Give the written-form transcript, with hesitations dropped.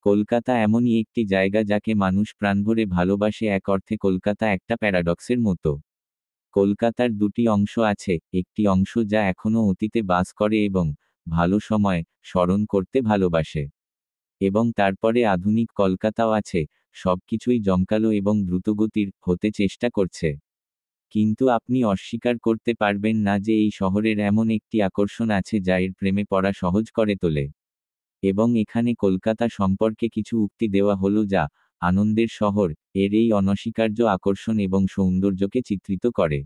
কলকাতা এমনই একটি জায়গা যাকে মানুষ প্রাণভরে ভালোবাসে। এক অর্থে কলকাতা একটা প্যারাডক্সের মতো। কলকাতার দুটি অংশ আছে, একটি অংশ যা এখনও অতীতে বাস করে এবং ভালো সময় স্মরণ করতে ভালোবাসে। এবং তারপরে আধুনিক কলকাতাও আছে, সবকিছুই জমকালো এবং দ্রুতগতির হতে চেষ্টা করছে। কিন্তু আপনি অস্বীকার করতে পারবেন না যে এই শহরের এমন একটি আকর্ষণ আছে যা এর প্রেমে পড়া সহজ করে তোলে। এবং এখানে কলকাতা সম্পর্কে কিছু উক্তি দেওয়া হলো যা আনন্দের শহর এর এই অনস্বীকার্য আকর্ষণ এবং সৌন্দর্যকে চিত্রিত করে।